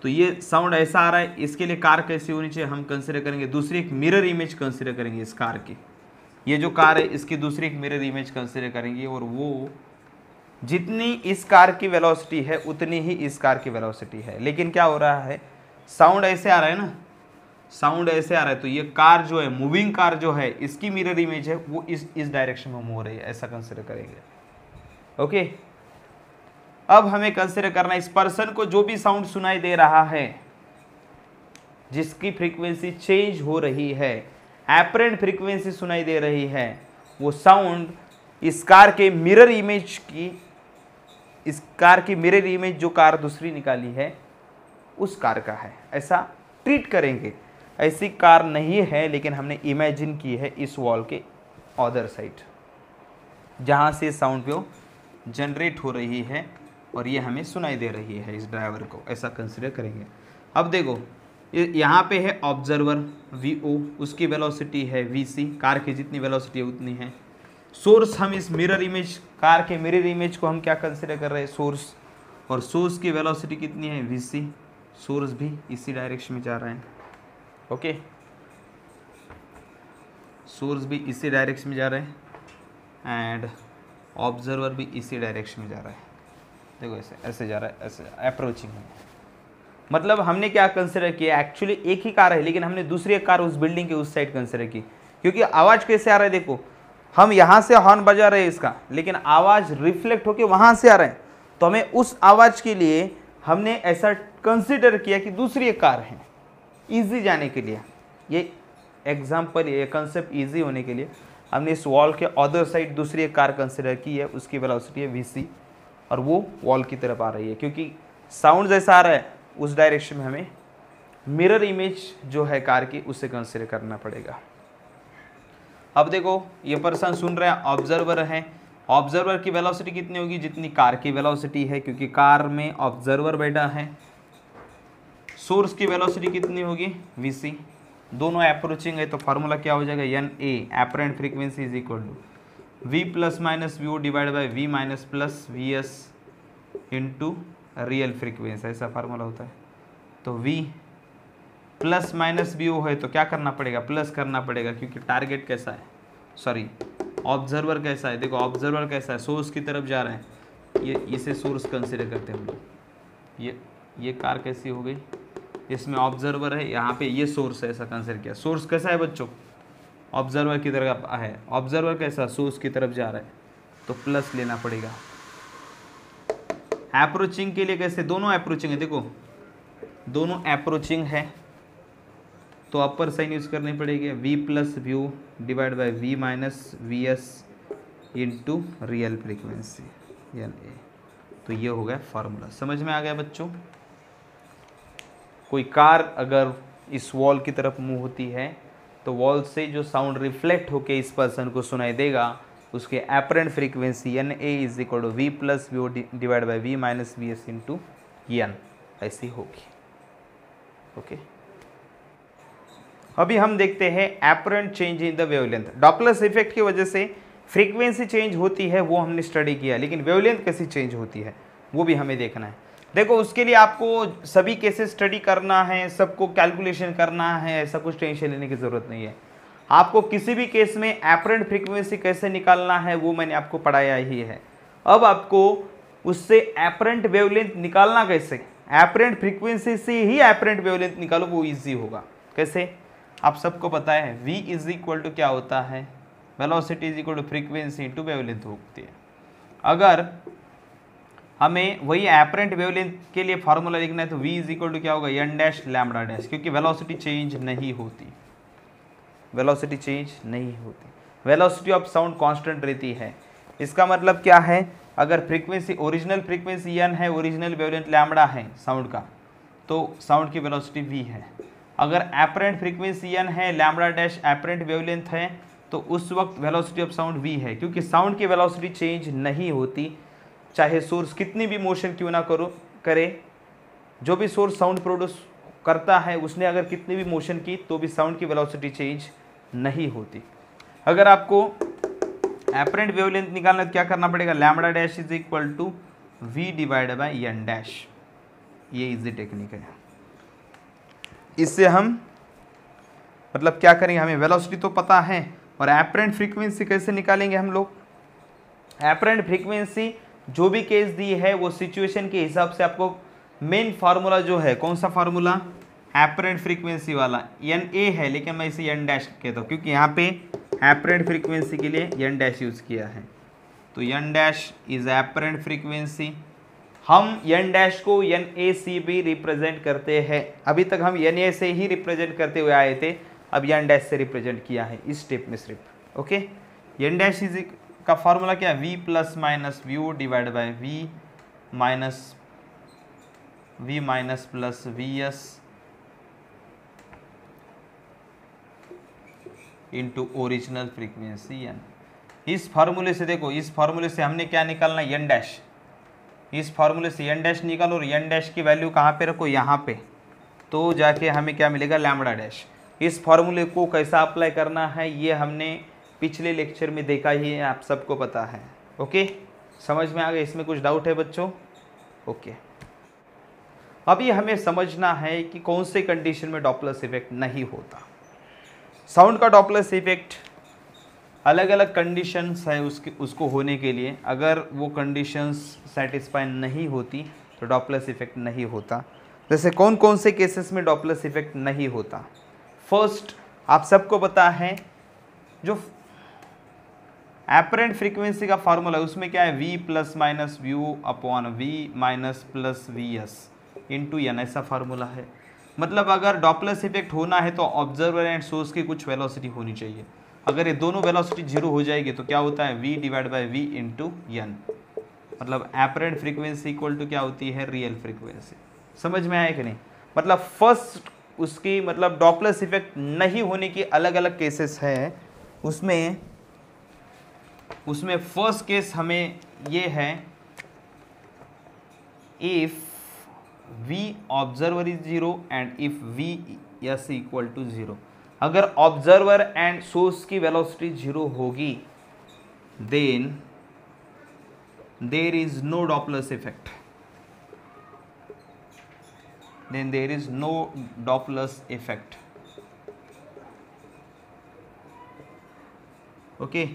तो ये साउंड ऐसा आ रहा है, इसके लिए कार कैसी होनी चाहिए हम कंसिडर करेंगे। दूसरी एक मिरर इमेज कंसिडर करेंगे इस कार की, ये जो कार है इसकी दूसरी एक मिरर इमेज कंसिडर करेंगे, और वो जितनी इस कार की वेलोसिटी है उतनी ही इस कार की वेलोसिटी है। लेकिन क्या हो रहा है, साउंड ऐसे आ रहा है ना, साउंड ऐसे आ रहा है, तो ये कार जो है, मूविंग कार जो है, इसकी मिरर इमेज है वो इस डायरेक्शन में मूव हो रही है, ऐसा कंसिडर करेंगे। ओके, अब हमें कंसिडर करना है इस पर्सन को जो भी साउंड सुनाई दे रहा है जिसकी फ्रीक्वेंसी चेंज हो रही है, एपरेंट फ्रीक्वेंसी सुनाई दे रही है, वो साउंड इस कार के मिरर इमेज की, इस कार की मिरर इमेज जो कार दूसरी निकाली है उस कार का है, ऐसा ट्रीट करेंगे। ऐसी कार नहीं है लेकिन हमने इमेजिन की है इस वॉल के अदर साइड जहाँ से साउंड वेव जनरेट हो रही है और ये हमें सुनाई दे रही है इस ड्राइवर को, ऐसा कंसिडर करेंगे। अब देखो यहाँ पे है ऑब्जर्वर वी ओ, उसकी वेलोसिटी है वी सी, कार की जितनी वेलोसिटी है उतनी है। सोर्स हम इस मिरर इमेज, कार के मिरर इमेज को हम क्या कंसिडर कर रहे हैं, सोर्स, और सोर्स की वेलोसिटी कितनी है vc, सोर्स भी इसी डायरेक्शन में जा रहा है, ओके, सोर्स भी इसी डायरेक्शन में जा रहा है एंड ऑब्जर्वर भी इसी डायरेक्शन में जा रहा है, देखो ऐसे ऐसे जा रहा है, ऐसे अप्रोचिंग है। मतलब हमने क्या कंसिडर किया, एक्चुअली एक ही कार है लेकिन हमने दूसरी एक कार उस बिल्डिंग के उस साइड कंसिडर की, क्योंकि आवाज़ कैसे आ रहा है, देखो हम यहाँ से हॉर्न बजा रहे हैं इसका, लेकिन आवाज़ रिफ्लेक्ट होके वहाँ से आ रहा है, तो हमें उस आवाज़ के लिए हमने ऐसा कंसिडर किया कि दूसरी एक कार है, ईजी जाने के लिए। ये एग्जाम्पल, ये कंसेप्ट ईजी होने के लिए हमने इस वॉल के अदर साइड दूसरी एक कार कंसिडर की है, उसकी वेलोसिटी है vc और वो वॉल की तरफ आ रही है, क्योंकि साउंड जैसा आ रहा है उस डायरेक्शन में हमें मिरर इमेज जो है कार की उससे कंसिडर करना पड़ेगा। अब देखो ये पर्सन सुन रहे हैं, ऑब्जर्वर है, ऑब्जर्वर की वेलोसिटी कितनी होगी, जितनी कार की वेलोसिटी है, क्योंकि कार में ऑब्जर्वर बैठा है। सोर्स की वेलोसिटी कितनी होगी vc, दोनों अप्रोचिंग है तो फार्मूला क्या हो जाएगा, n A apparent frequency is equal to we plus minus V O divide by we minus plus V S into real frequency, ऐसा फार्मूला होता है। तो v plus minus b o है तो क्या करना पड़ेगा, प्लस करना पड़ेगा, क्योंकि टारगेट कैसा है, सॉरी ऑब्जर्वर कैसा है, देखो ऑब्जर्वर कैसा है, सोर्स की तरफ जा रहे हैं, ये इसे सोर्स कंसिडर करते हैं हम लोग। ये कार कैसी हो गई, इसमें ऑब्जर्वर है, यहाँ पे ये सोर्स है, ऐसा कंसिडर किया। सोर्स कैसा है बच्चों, ऑब्जर्वर की तरफ है, ऑब्जर्वर कैसा, सोर्स की तरफ जा रहा है, तो प्लस लेना पड़ेगा। अप्रोचिंग के लिए कैसे, दोनों अप्रोचिंग है, देखो दोनों अप्रोचिंग है तो अपर साइन यूज करनी पड़ेगी, v plus view divide by v minus V S into real frequency N a. तो ये हो गया फार्मूला, समझ में आ गया बच्चों। कोई कार अगर इस वॉल की तरफ मूव होती है तो वॉल से जो साउंड रिफ्लेक्ट होके इस पर्सन को सुनाई देगा, उसके apparent frequency N A is equal to we plus v O divide by we minus V S into n, ऐसी होगी, ओके। अभी हम देखते हैं apparent change in the wavelength. Doppler effect की वजह से फ्रीक्वेंसी चेंज होती है, वो हमने स्टडी किया, लेकिन वेवलेंथ कैसी चेंज होती है वो भी हमें देखना है। देखो उसके लिए आपको सभी केसेस स्टडी करना है, सबको कैलकुलेशन करना है, ऐसा कुछ टेंशन लेने की ज़रूरत नहीं है। आपको किसी भी केस में एपरेंट फ्रीक्वेंसी कैसे निकालना है वो मैंने आपको पढ़ाया ही है। अब आपको उससे एपरेंट वेवलेंथ निकालना कैसे, एपरेंट फ्रीक्वेंसी से ही एपरेंट वेवलेंथ निकालो, वो ईजी होगा। कैसे, आप सबको पता है v इज इक्वल टू क्या होता है, velocity is equal to frequency into wavelength होती है। अगर हमें वही एपरेंट वेवलेंथ के लिए फार्मूला लिखना है तो v इज इक्वल टू क्या होगा, एन डैश लैम्बडा डैश, क्योंकि वेलोसिटी चेंज नहीं होती, वेलोसिटी चेंज नहीं होती, वेलोसिटी ऑफ साउंड कांस्टेंट रहती है। इसका मतलब क्या है, अगर फ्रीक्वेंसी ओरिजिनल फ्रीक्वेंसी n है, ओरिजिनल वेवलेंथ लैम्बडा है साउंड का, तो साउंड की वेलोसिटी v है। अगर एपरेंट फ्रीक्वेंसी n है, लैम्बडा डैश एपरेंट वेवलेंथ है, तो उस वक्त वेलोसिटी ऑफ साउंड v है, क्योंकि साउंड की वेलोसिटी चेंज नहीं होती, चाहे सोर्स कितनी भी मोशन क्यों ना करे। जो भी सोर्स साउंड प्रोड्यूस करता है उसने अगर कितनी भी मोशन की तो भी साउंड की वेलोसिटी चेंज नहीं होती। अगर आपको एपरेंट वेवलेंथ निकालना तो क्या करना पड़ेगा, lambda dash is equal to v divide by n dash, ये इजी टेक्निक है। इससे हम मतलब क्या करेंगे, हमें वेलोसिटी तो पता है, और एपरेंट फ्रीक्वेंसी कैसे निकालेंगे हम लोग। एपरेंट फ्रीक्वेंसी जो भी केस दी है वो सिचुएशन के हिसाब से आपको मेन फार्मूला जो है, कौन सा फार्मूला, एपरेंट फ्रीक्वेंसी वाला एन ए है, लेकिन मैं इसे एन डैश कहता हूँ क्योंकि यहाँ पे एपरेंट फ्रीक्वेंसी के लिए एन डैश यूज़ किया है। तो n dash is apparent frequency. हम एन डैश को एन ए सी भी रिप्रेजेंट करते हैं, अभी तक हम एन ए से ही रिप्रेजेंट करते हुए आए थे, अब एन डैश से रिप्रेजेंट किया है इस स्टेप में सिर्फ, ओके। एन डैश इज का फॉर्मूला क्या है, v plus minus V O divide by we minus plus V S into original frequency n. इस फार्मूले से देखो, इस फार्मूले से हमने क्या निकालना है, एन डैश, इस फार्मूले से एन डैश निकालो और एन डैश की वैल्यू कहाँ पे रखो, यहाँ पे, तो जाके हमें क्या मिलेगा, लैम्बडा डैश। इस फार्मूले को कैसा अप्लाई करना है ये हमने पिछले लेक्चर में देखा ही है, आप सबको पता है। ओके, समझ में आ गया? इसमें कुछ डाउट है बच्चों? ओके, अभी हमें समझना है कि कौन से कंडीशन में डॉपलर इफेक्ट नहीं होता। साउंड का डॉपलर इफेक्ट अलग अलग कंडीशंस है उसको होने के लिए। अगर वो कंडीशंस सेटिस्फाई नहीं होती तो डॉपलर इफेक्ट नहीं होता। जैसे कौन कौन से केसेस में डॉपलर इफेक्ट नहीं होता? फर्स्ट, आप सबको पता है जो एपरेंट फ्रीक्वेंसी का फार्मूला है उसमें क्या है, v plus minus view upon v minus plus V S into N, ऐसा फार्मूला है। मतलब अगर डॉपलर इफेक्ट होना है तो ऑब्जर्वर एंड सोर्स की कुछ वेलोसिटी होनी चाहिए। अगर ये दोनों वेलोसिटी जीरो हो जाएगी तो क्या होता है, v divide by v into n. मतलब एपरेंट फ्रीक्वेंसी इक्वल टू क्या होती है, रियल फ्रीक्वेंसी। समझ में आया कि नहीं? मतलब फर्स्ट उसकी मतलब डॉपलर इफेक्ट नहीं होने की अलग अलग केसेस है। उसमें फर्स्ट केस हमें ये है, if v observer is zero and if v s equal to zero. अगर ऑब्जर्वर एंड सोर्स की वेलोसिटी जीरो होगी then there is no Doppler effect, then there is no Doppler effect. Okay,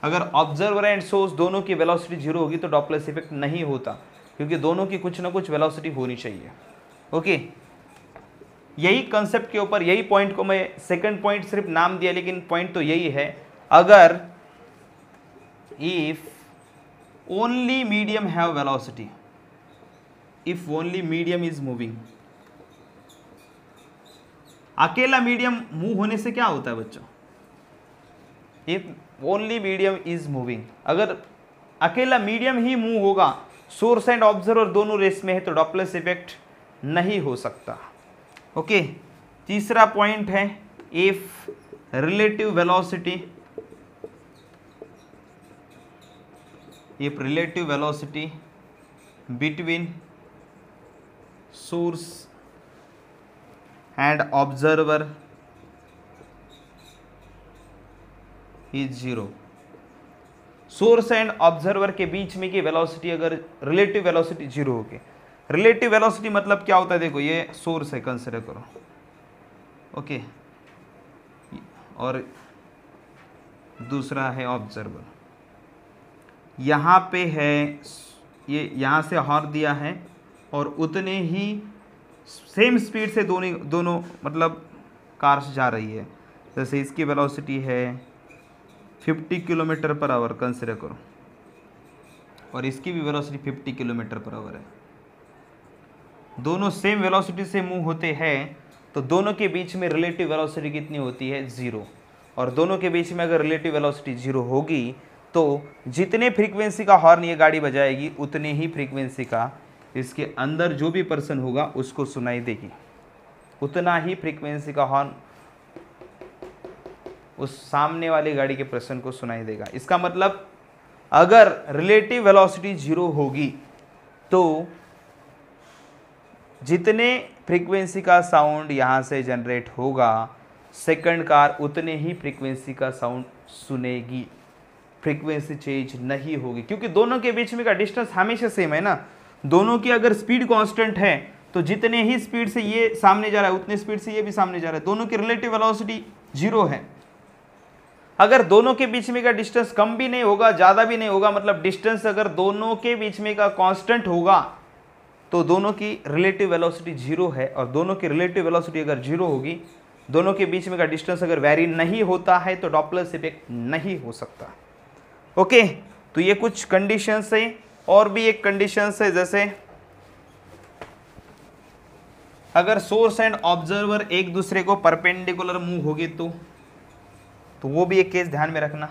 अगर observer and source दोनों की velocity zero होगी तो Doppler effect नहीं होता, क्योंकि दोनों की कुछ ना कुछ वेलोसिटी होनी चाहिए। ओके, यही कंसेप्ट के ऊपर, यही पॉइंट को मैं सेकंड पॉइंट सिर्फ नाम दिया, लेकिन पॉइंट तो यही है। अगर if only medium have velocity, if only medium is moving, अकेला मीडियम मूव होने से क्या होता है बच्चों, if only medium is moving, अगर अकेला मीडियम ही मूव होगा, सोर्स एंड ऑब्जर्वर दोनों रेस में है तो डॉपलर इफेक्ट नहीं हो सकता। ओके, तीसरा पॉइंट है, if relative velocity, if relative velocity between source and observer is zero. Source and observer के बीच में की वेलोसिटी अगर रिलेटिव वेलोसिटी जीरो होगी, रिलेटिव वेलोसिटी मतलब क्या होता है, देखो ये सोर्स है, कंसिडर करो। ओके, और दूसरा है ऑब्जर्वर, यहाँ पे है ये, यहाँ से हॉर्न दिया है और उतने ही सेम स्पीड से दोनों मतलब कार्स जा रही है। जैसे इसकी वेलोसिटी है 50 किलोमीटर पर आवर, कंसिडर करो, और इसकी भी वेलोसिटी 50 किलोमीटर पर आवर है। दोनों सेम वेलोसिटी से मूव होते हैं तो दोनों के बीच में रिलेटिव वेलोसिटी कितनी होती है, जीरो। और दोनों के बीच में अगर रिलेटिव वेलोसिटी जीरो होगी तो जितने फ्रीक्वेंसी का हॉर्न ये गाड़ी बजाएगी उतने ही फ्रीक्वेंसी का इसके अंदर जो भी पर्सन होगा उसको सुनाई देगी, उतना ही फ्रीक्वेंसी का हॉर्न उस सामने वाली गाड़ी के पर्सन को सुनाई देगा। इसका मतलब अगर रिलेटिव वेलोसिटी जीरो होगी तो जितने फ्रीक्वेंसी का साउंड यहाँ से जनरेट होगा सेकंड कार उतने ही फ्रीक्वेंसी का साउंड सुनेगी, फ्रीक्वेंसी चेंज नहीं होगी, क्योंकि दोनों के बीच में का डिस्टेंस हमेशा सेम है ना। दोनों की अगर स्पीड कांस्टेंट है तो जितने ही स्पीड से ये सामने जा रहा है उतने स्पीड से ये भी सामने जा रहा है, दोनों की रिलेटिव वेलोसिटी जीरो है। अगर दोनों के बीच में का डिस्टेंस कम भी नहीं होगा ज़्यादा भी नहीं होगा, मतलब डिस्टेंस अगर दोनों के बीच में का कांस्टेंट होगा तो दोनों की रिलेटिव वेलोसिटी जीरो है। और दोनों की रिलेटिव वेलोसिटी अगर जीरो होगी, दोनों के बीच में का डिस्टेंस अगर वैरी नहीं होता है तो डॉपलर इफेक्ट नहीं हो सकता। ओके, तो ये कुछ कंडीशंस है। और भी एक कंडीशंस है, जैसे अगर सोर्स एंड ऑब्जर्वर एक दूसरे को परपेंडिकुलर मूव होगी तो वो भी एक केस ध्यान में रखना।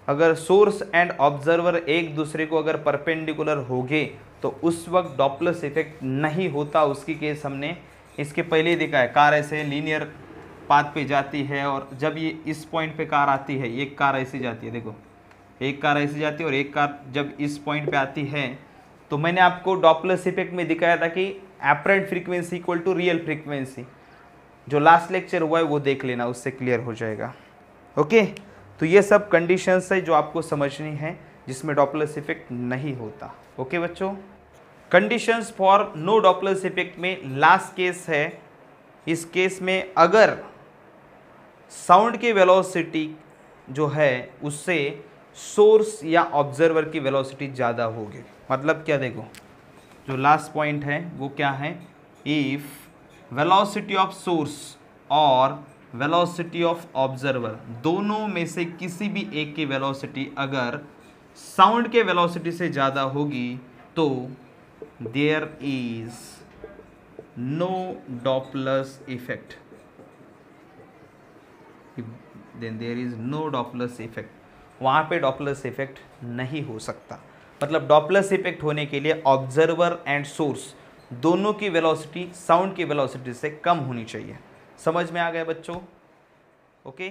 अगर सोर्स एंड ऑब्जर्वर एक दूसरे को अगर परपेंडिकुलर होगे तो उस वक्त डॉपलर इफेक्ट नहीं होता। उसकी केस हमने इसके पहले ही देखा है। कार ऐसे लीनियर पाथ पे जाती है और जब ये इस पॉइंट पे कार आती है, एक कार ऐसी जाती है, देखो एक कार ऐसी जाती है और एक कार जब इस पॉइंट पे आती है तो मैंने आपको डॉपलर इफेक्ट में दिखाया था कि apparent frequency equal to real frequency. जो लास्ट लेक्चर हुआ है वो देख लेना, उससे क्लियर हो जाएगा। ओके, तो ये सब कंडीशंस है जो आपको समझनी है जिसमें डॉपलर इफेक्ट नहीं होता। ओके बच्चों, conditions for no Doppler effect में लास्ट केस है, इस केस में अगर साउंड की वेलोसिटी जो है उससे सोर्स या ऑब्जर्वर की वेलोसिटी ज़्यादा होगी। मतलब क्या, देखो जो लास्ट पॉइंट है वो क्या है, इफ वेलोसिटी ऑफ सोर्स और वेलोसिटी ऑफ ऑब्जर्वर दोनों में से किसी भी एक की वेलोसिटी अगर साउंड के वेलोसिटी से ज़्यादा होगी तो there is no Doppler effect, then there is no Doppler effect, वहाँ पे डॉपलर इफेक्ट नहीं हो सकता। मतलब डॉपलर इफेक्ट होने के लिए ऑब्जर्वर एंड सोर्स दोनों की वेलोसिटी साउंड की वेलोसिटी से कम होनी चाहिए। समझ में आ गया बच्चों? ओके।